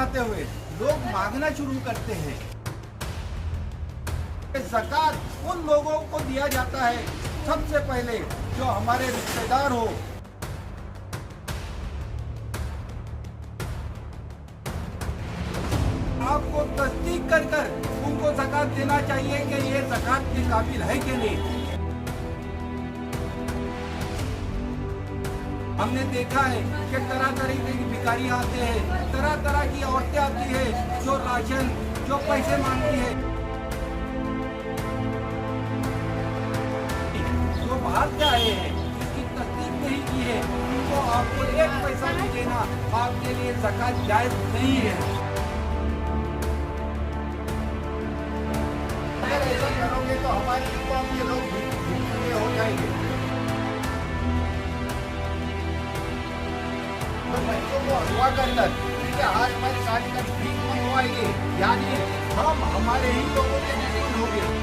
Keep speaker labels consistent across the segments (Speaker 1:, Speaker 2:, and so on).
Speaker 1: बनाते हुए लोग मांगना शुरू करते हैं। ज़कात उन लोगों को दिया जाता है सबसे पहले जो हमारे रिश्तेदार हो। आपको तस्दीक कर कर उनको ज़कात देना चाहिए कि ये ज़कात के काबिल है कि नहीं। हमने देखा है कि तरह तरह के भिखारी आते हैं, तरह तरह की औरतें आती है जो राशन, जो पैसे मांगती है। जो बाहर से आए हैं, जिसकी तस्दीक नहीं की है, उनको आपको एक पैसा भी देना आपके लिए ज़कात जायज़ नहीं है। अगर ऐसा करोगे तो हमारी कौम के लोग भूखे हो जाएंगे। तो बच्चों को अगवा कर ठीक है, आज हमारी शादी का भीख मंगवाएंगे, यानी हम हमारे ही लोगों के दुश्मन हो गए।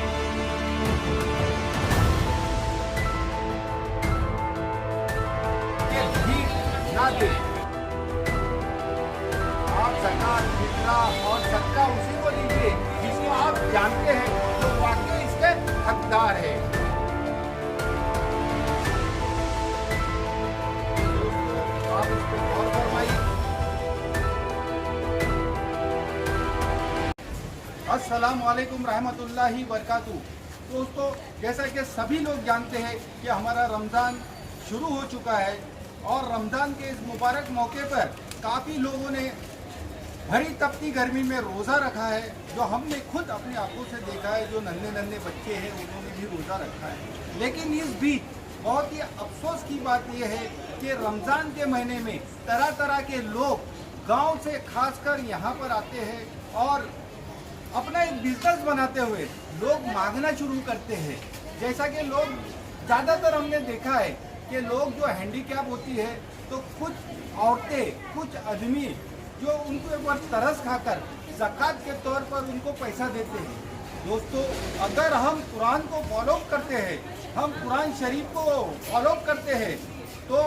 Speaker 1: ना दे आप ज़कात, फितरा और सदका उसी को दीजिए जिसको आप जानते हैं जो वाकई इसके हकदार है। आप इस पर गौर फरमाइए। अस्सलामु अलैकुम रहमतुल्लाहि बरकातहू। दोस्तों, जैसा कि सभी लोग जानते हैं कि हमारा रमज़ान शुरू हो चुका है और रमज़ान के इस मुबारक मौके पर काफ़ी लोगों ने भरी तपती गर्मी में रोज़ा रखा है, जो हमने खुद अपनी आंखों से देखा है। जो नन्हे नन्हे बच्चे हैं उन्होंने भी रोज़ा रखा है। लेकिन इस बीच बहुत ही अफसोस की बात यह है कि रमज़ान के महीने में तरह तरह के लोग गांव से खासकर यहाँ पर आते हैं और अपना एक बिजनेस बनाते हुए लोग मांगना शुरू करते हैं। जैसा कि लोग ज़्यादातर हमने देखा है कि लोग जो हैंडीकैप होती है तो कुछ औरतें, कुछ आदमी जो उनको एक बार तरस खाकर ज़कात के तौर पर उनको पैसा देते हैं। दोस्तों, अगर हम कुरान को फॉलो करते हैं, हम कुरान शरीफ को फॉलो करते हैं, तो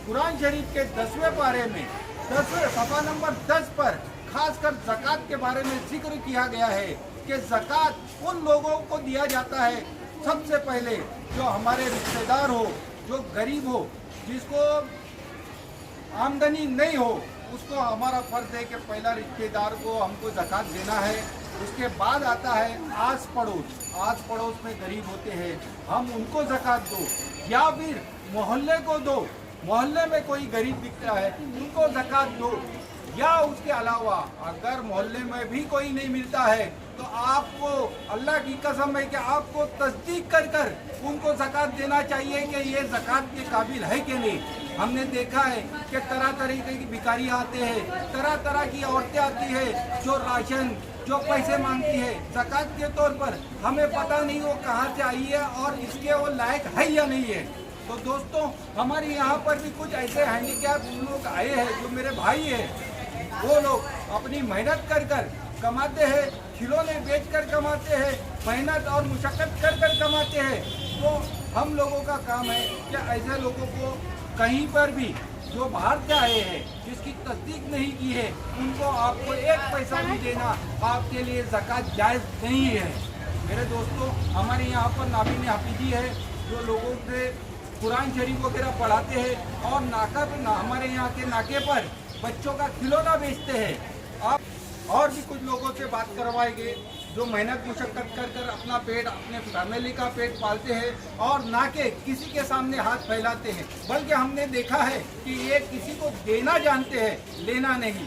Speaker 1: कुरान शरीफ के 10वें पारे में 10वें सफ़ा नंबर 10 पर खासकर ज़कात के बारे में जिक्र किया गया है कि ज़कात उन लोगों को दिया जाता है सबसे पहले जो हमारे रिश्तेदार हो, जो गरीब हो, जिसको आमदनी नहीं हो। उसको हमारा फ़र्ज है कि पहला रिश्तेदार को हमको ज़कात देना है। उसके बाद आता है आस पड़ोस। आस पड़ोस में गरीब होते हैं, हम उनको ज़कात दो, या फिर मोहल्ले को दो। मोहल्ले में कोई गरीब दिखता है उनको ज़कात दो। या उसके अलावा अगर मोहल्ले में भी कोई नहीं मिलता है तो आपको अल्लाह की कसम है कि आपको तस्दीक कर कर उनको ज़कात देना चाहिए कि ये ज़कात के काबिल है कि नहीं। हमने देखा है कि तरह तरह के भिखारी आते हैं, तरह तरह की औरतें आती है जो राशन, जो पैसे मांगती है ज़कात के तौर पर। हमें पता नहीं वो कहाँ से आई है और इसके वो लायक है या नहीं है। तो दोस्तों, हमारे यहाँ पर भी कुछ ऐसे हैंडीकैप लोग आए हैं जो मेरे भाई हैं। वो लोग अपनी मेहनत कर कर कमाते हैं, खिलौने बेचकर कमाते हैं, मेहनत और मुशक्क़त कर कर कमाते हैं। तो हम लोगों का काम है कि ऐसे लोगों को कहीं पर भी जो बाहर से आए हैं, जिसकी तस्दीक नहीं की है, उनको आपको एक पैसा भी देना आपके लिए ज़कात जायज़ नहीं है। मेरे दोस्तों, हमारे यहाँ पर नाबिन हाफिजी है जो लोगों से कुरान शरीफ वगैरह पढ़ाते हैं और हमारे यहाँ के नाके पर बच्चों का खिलौना बेचते हैं। आप और भी कुछ लोगों से बात करवाएंगे जो मेहनत मुशक्क़त कर कर अपना पेट, अपने फैमिली का पेट पालते हैं और ना कि किसी के सामने हाथ फैलाते हैं। बल्कि हमने देखा है कि ये किसी को देना जानते हैं, लेना नहीं।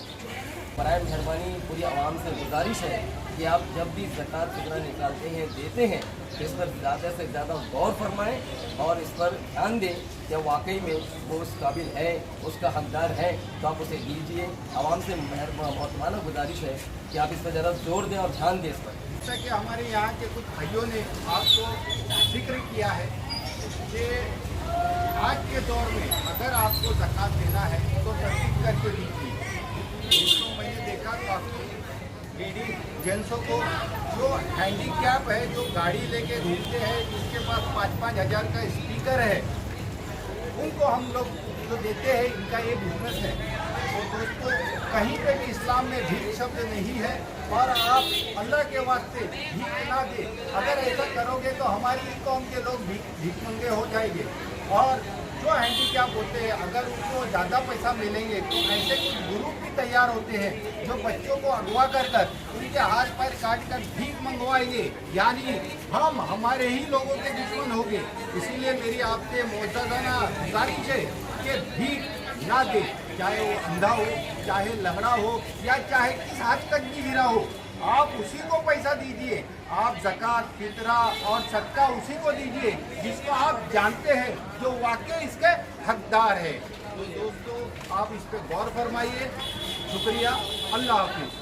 Speaker 2: बराए मेहरबानी पूरी आवाम से गुजारिश है कि आप जब भी ज़कात फितरा निकालते हैं, देते हैं, तो इस पर ज़्यादा से ज़्यादा गौर फरमाएं और इस पर ध्यान दें कि वाकई में वो उस काबिल है, उसका हकदार है, तो आप उसे दीजिए। आवाम से मोहतरमाना गुजारिश है कि आप इस पर ज़रा जोर दें और ध्यान दें इस पर।
Speaker 1: जैसा कि हमारे यहाँ के कुछ भाइयों ने आपको जिक्र किया है कि आज के दौर में अगर आपको ज़कात देना है तो तस्दीक करके दीजिए। दोस्तों, मैंने देखा काफ़ी लेडी जेंट्सों को जो हैंडीकैप है, जो गाड़ी लेके घूमते हैं, जिसके पास 5-5 हज़ार का स्पीकर है, उनको हम लोग जो देते हैं, इनका ये बिजनेस है। दोस्तों कहीं पे भी इस्लाम में भीख शब्द नहीं है और आप अल्लाह के वास्ते भीख ना दे। अगर ऐसा करोगे तो हमारी कौम के लोग भीख मंगे हो जाएंगे। और जो हैंडीकैप होते हैं अगर उनको ज़्यादा पैसा मिलेंगे तो ऐसे कुछ ग्रुप भी तैयार होते हैं जो बच्चों को अगवा कर उनके हाथ पैर काट कर भीख मंगवाएंगे, यानी हम हमारे ही लोगों के दुश्मन होंगे। इसीलिए मेरी आपसे मोअज़्ज़ज़ाना गुज़ारिश है कि भीख ना दे, चाहे वो अंधा हो, चाहे लंगड़ा हो या चाहे किस हद तक भी गिरा हो, आप उसी को पैसा दीजिए। आप ज़कात, फितरा और सदका उसी को दीजिए जिसको आप जानते हैं जो वाकई इसके हकदार है। तो दोस्तों आप इस पे गौर फरमाइए। शुक्रिया। अल्लाह हाफिज़।